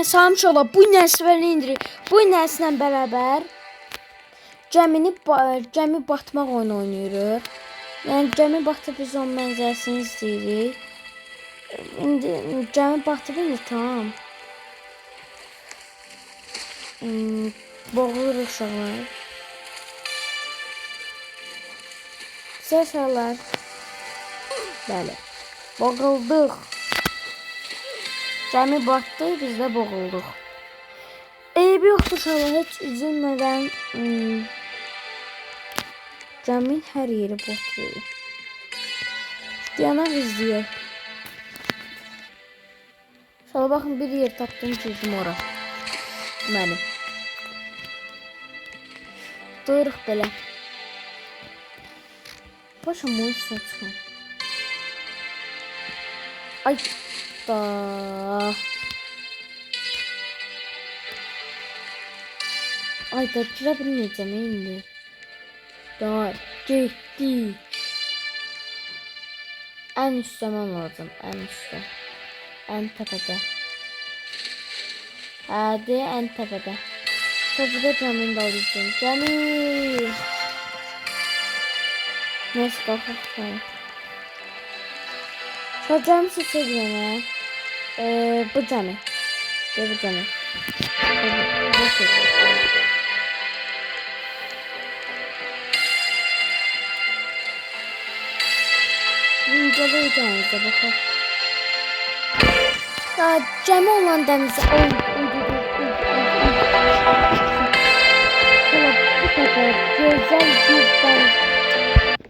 Samış ola bu nəsvəli indirir. Bu nəslə bərabər gəmi batmaq oyunu oynayırıq. Yəni gəmi batıb biz onun mənzərəsini izləyirik. İndi gəmi batıb indi tamam. Boğulur uşaqlar. Uşaqlar. Bəli. Boğulduq. Gəmi batdı, biz də boğulduq. Eybi yoxdur uşaqlar, heç üzülmədən gəmin hər yeri batır. Yanaq izləyək. Uşaqlar baxın, bir yer tapdım, girdim ora. Mənim. Doyuruq belə. Başım bu üstə çıxın. Ay da. Ay da girə bilməyəcəm indi. Da getdik. Ən üstə mən olacam, ən üstə. Ən təpədə. Hadi, ən təpədə. Təpədə gəmini də alacağım. Gəmi. Neyse qalxaq sonra. Sonra gəmi seçəcəm ya. Bu gəmi. Bu gəmi. Bu seçəcəm. Burada dənizə baxaq. Gəmi olan dənizə bu qədər gözəl bir dəniz.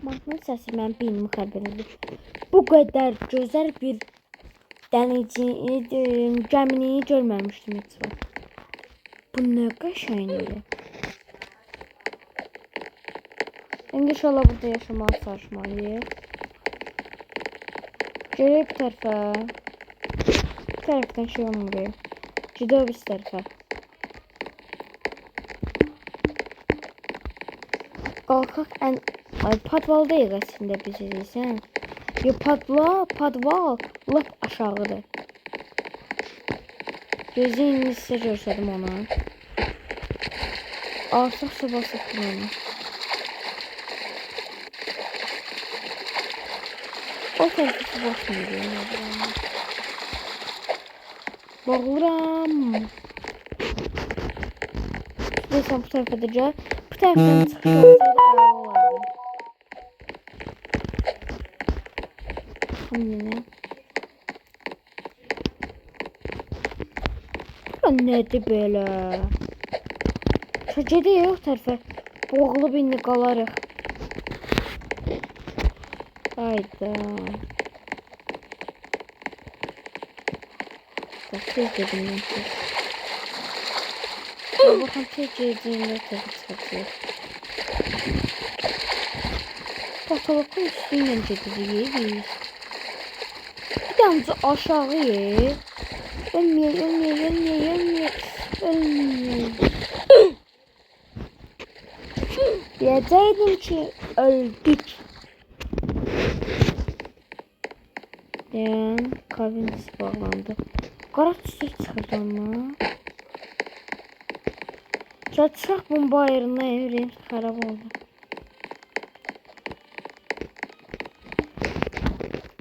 Mahnı səsi mən beynimi xərb edir. Bu qədər gözəl bir gəmini görməmişdim heç vaxt. Bu nə qəşəngdir. İndi inşallah burada yaşamağa çalışmalıyıq. Görək bir tərəfə. Bir tərəfdən şey olmuyor. Gidiyor bir tərəfə. Qalxaq ən... Ay, padvaldayıq əslində biz izləyirsən. Yo, padval lap aşağıdır. Gözünü sizə görsədim ona. Artıq su basıb bunu. O tərəfə su basmıyor. Boğuluram. Neyse bu tərəfə də gəl. Bu tərəfdən çıxış olsaydı əla olardı. Yine. Bu nədir belə? Şəkədə yox tərəfə. Boğulub indi qalarıq. Hayda. Bak tez dedim ben tez. Bakın tez geldiğinde tabii çıkıyor. Bakalım üstünden gidiyoruz. Bir damcı aşağı ye. Ölmüyor. Diyecektim ki öldük. Kabinimiz bağlandı. Qara çiçək çıxırdı ama. Çatışaq bomba ayırına evrim xarab oldu.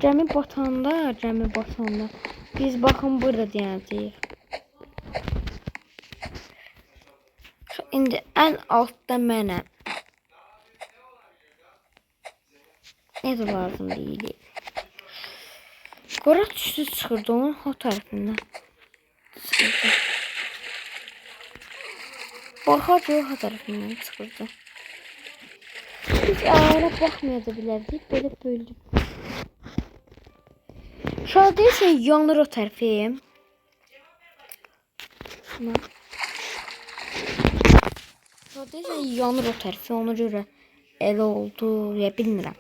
Gəmi batanda. Biz baxın burada deyəcəyik. İndi ən altda mənəm. Nə də lazım deyil. Qara çiçək çıxırdı onun o tərəfindən. Baxacaq o tərəfindən çıxırdı. Biz ayara baxmaya da bilərdik. Belə böldük. Şurada ise yanır o tərəfim. Şurada ise yanır o tərəfi. Ona görə elə oldu. Ya bilmirəm.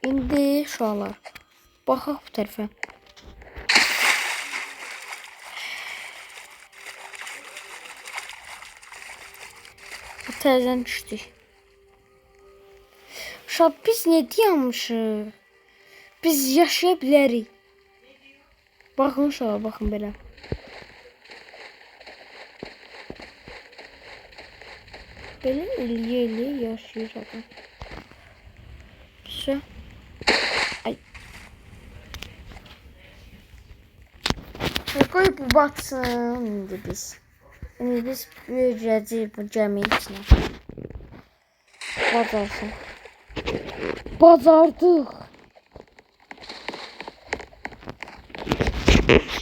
İndi şuralar. Baxaq bu tərəfə. Bu təzədən düşdük. Uşaq biz ne dayanmışıq? Biz yaşaya bilərik. Baxın uşağa, baxın belə. Belə eləyə yaşayır adam. Şu. Ay. Qoy bu batsın indi biz. İndi biz böyüyəcəyik bu gəmi içinə. Bacarsın. Bacardıq.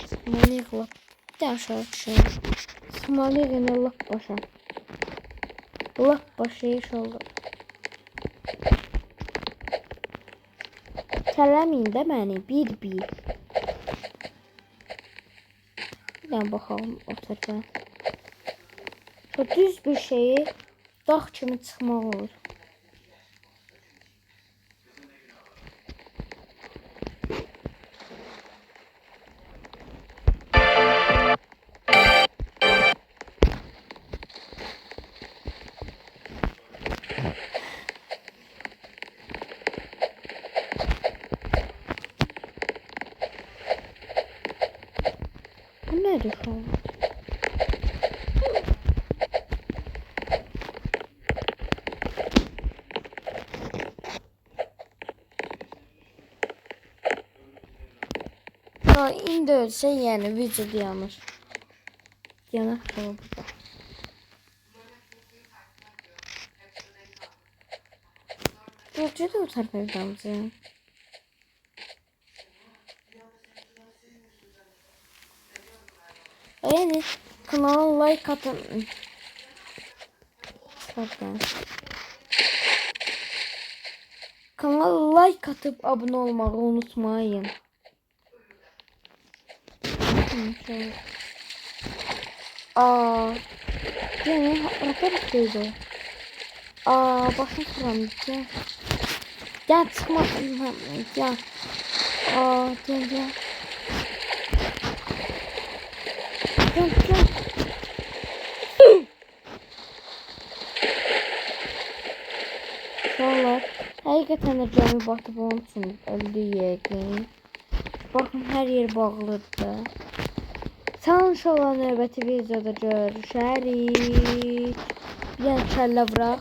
Smolik lap. Bir də aşağı düşür. Smolik yine lap başa. Lap başa iş oldu. Tələməyin də məni bir. Bir dənə baxalım o tərəfə. Çok düz bir şeyi dağ kimi çıxmaq olur. Bu nədir şu an? İndi ölsə, yəni video dayanır. Yanar sonra burada. Görəcək də o tərəfə videomuzu. Yani kanala like atın. Kanala like atıp abone olmayı unutmayın. Yani rapor koydu. Başım sıram ki. Gel çıkma. Gel. Gel. Gel. Uşaqlar, həqiqətən də gəmi batıb onun üçün öldü yəqin. Baxın, hər yer bağlıdır. Sağ uşaqlar, növbəti videoda görüşərik. Bir dənə kəllə vuraq.